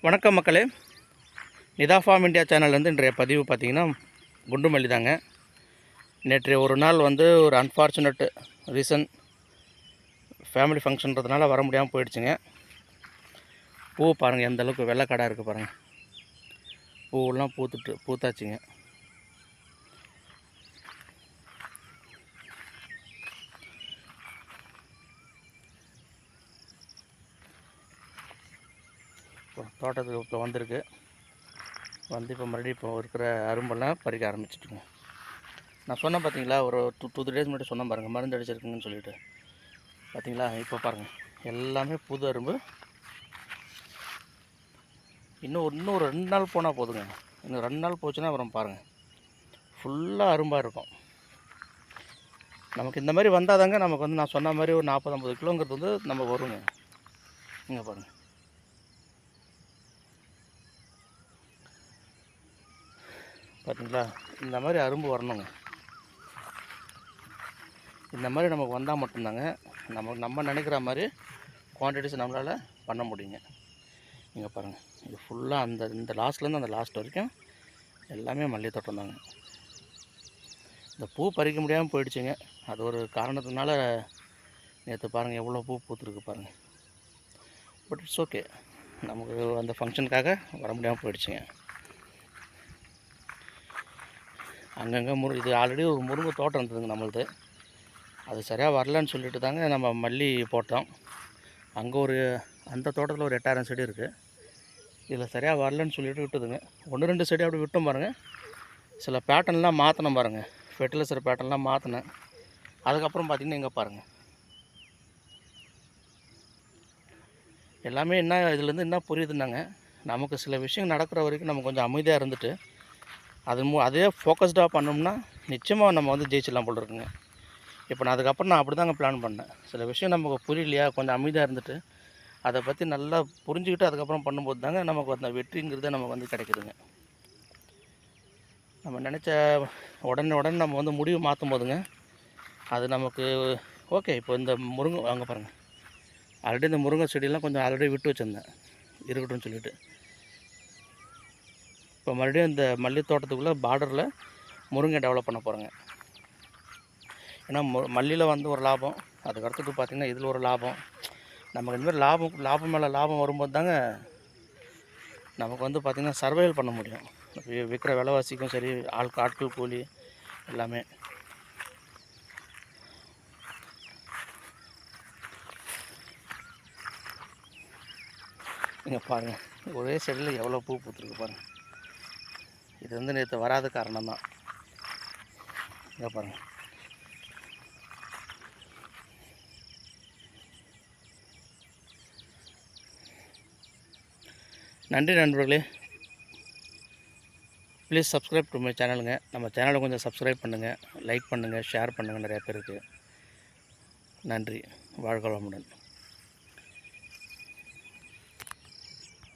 வணக்கம் மக்களே, Nita form India சேனல்லேருந்து இன்றைய பதிவு பார்த்திங்கன்னா குண்டு மல்லி தாங்க. நேற்றைய ஒரு நாள் ஒரு அன்ஃபார்ச்சுனேட் ரீசன், ஃபேமிலி ஃபங்க்ஷன்றதுனால வர முடியாமல் போயிடுச்சுங்க. பூ பாருங்கள் எந்த அளவுக்கு வெள்ளைக்காடாக இருக்குது பாருங்கள். பூவெல்லாம் பூத்தாச்சுங்க. தோட்டத்துக்கு இப்போ வந்திருக்கு. இப்போ மறுபடியும் இப்போ இருக்கிற அரும்பெல்லாம் பறிக்க ஆரம்பிச்சிட்டுங்க. நான் சொன்னேன் பார்த்தீங்களா, ஒரு 2 days முன்னாடி சொன்னேன் பாருங்கள், மருந்து அடிச்சிருக்குங்கன்னு சொல்லிட்டு. பார்த்தீங்களா, இப்போ பாருங்கள் எல்லாமே புது அரும்பு. இன்னும் ஒரு 2 நாள் போனால் போதுங்க. இன்னும் 2 நாள் போச்சுன்னா அப்புறம் பாருங்கள் ஃபுல்லாக அரும்பாக இருக்கும். நமக்கு இந்த மாதிரி வந்தால் தாங்க நமக்கு நான் சொன்ன மாதிரி ஒரு 40-50 கிலோங்கிறது நம்ம வருங்க. இங்கே பாருங்கள், பார்த்தீங்களா, இந்த மாதிரி அரும்பு வரணுங்க. இந்த மாதிரி நமக்கு வந்தால் மட்டும்தாங்க நம்ம நினைக்கிற மாதிரி குவான்டிட்டிஸ் நம்மளால் பண்ண முடியுங்க. இங்கே பாருங்கள், இது ஃபுல்லாக இந்த லாஸ்ட்லேருந்து அந்த லாஸ்ட் வரைக்கும் எல்லாமே மல்லிகை தோட்டம் தாங்க. இந்த பூ பறிக்க முடியாமல் போயிடுச்சுங்க. அது ஒரு காரணத்தினால நேற்று பாருங்கள் எவ்வளோ பூ பூத்துருக்கு பாருங்கள். பட் இட்ஸ் ஓகே, நமக்கு அந்த ஃபங்க்ஷனுக்காக வர முடியாமல் போயிடுச்சுங்க. அங்கங்கே இது ஆல்ரெடி ஒரு முருங்கை தோட்டம் இருந்ததுங்க நம்மளது. அது சரியாக வரலன்னு சொல்லிட்டு தாங்க நம்ம மல்லி போட்டோம். அங்கே அந்த தோட்டத்தில் ஒரு 8000 செடி இருக்குது. இதில் சரியாக வரலன்னு சொல்லிட்டு விட்டுதுங்க. 1-2 செடி அப்படி விட்டோம் பாருங்கள். சில பேட்டர்ன்லாம் மாற்றினோம் பாருங்கள், ஃபெர்டிலைசர் பேட்டர்ன்லாம் மாற்றினேன். அதுக்கப்புறம் பார்த்திங்கன்னா இங்கே பாருங்கள் எல்லாமே இதுலேருந்து என்ன புரியுதுன்னாங்க, நமக்கு சில விஷயம் நடக்கிற வரைக்கும் நம்ம கொஞ்சம் அமைதியாக இருந்துட்டு அதே ஃபோக்கஸ்டாக பண்ணோம்னா நிச்சயமாக நம்ம ஜெயிச்சிடலாம் போல் இருக்குங்க. இப்போ நான் அதுக்கப்புறம் அப்படி தாங்க பிளான் பண்ணேன். சில விஷயம் நமக்கு புரியலையா, கொஞ்சம் அமைதியாக இருந்துட்டு அதை பற்றி நல்லா புரிஞ்சுக்கிட்டு அதுக்கப்புறம் பண்ணும்போது தாங்க நமக்கு அந்த வெற்றிங்கிறது நமக்கு கிடைக்குதுங்க. நம்ம நினச்ச உடனே நம்ம முடிவு மாற்றும் போதுங்க அது நமக்கு ஓகே. இப்போ இந்த முருங்கை அங்கே பாருங்கள், ஆல்ரெடி இந்த முருங்கை செடியெல்லாம் கொஞ்சம் ஆல்ரெடி விட்டு வச்சுருந்தேன் இருக்கட்டும்னு சொல்லிவிட்டு. இப்போ மறுபடியும் இந்த மல்லி தோட்டத்துக்குள்ளே பார்டரில் முருங்கை டெவலப் பண்ண போகிறேங்க. ஏன்னா மல்லியில் ஒரு லாபம், அதுக்கடுத்தது பார்த்திங்கன்னா இதில் ஒரு லாபம். நமக்கு இந்த மாதிரி லாபம் மேலே லாபம் வரும்போது தாங்க நமக்கு பார்த்திங்கன்னா சர்வைவல் பண்ண முடியும். விற்கிற விலைவாசிக்கும் சரி, ஆட்கள் கூலி எல்லாமே. இங்கே பாருங்கள், ஒரே செடியில் எவ்வளோ பூ பூத்துருக்கு பாருங்கள். இது நேற்று வராத காரணம் தான். இங்கே பாருங்கள், நன்றி நண்பர்களே. ப்ளீஸ் சப்ஸ்கிரைப் டு மை சேனலுங்க. நம்ம சேனலை கொஞ்சம் சப்ஸ்கிரைப் பண்ணுங்கள், லைக் பண்ணுங்கள், ஷேர் பண்ணுங்கள் நிறையா பேருக்கு. நன்றி. வாழ்க வளமுடன்.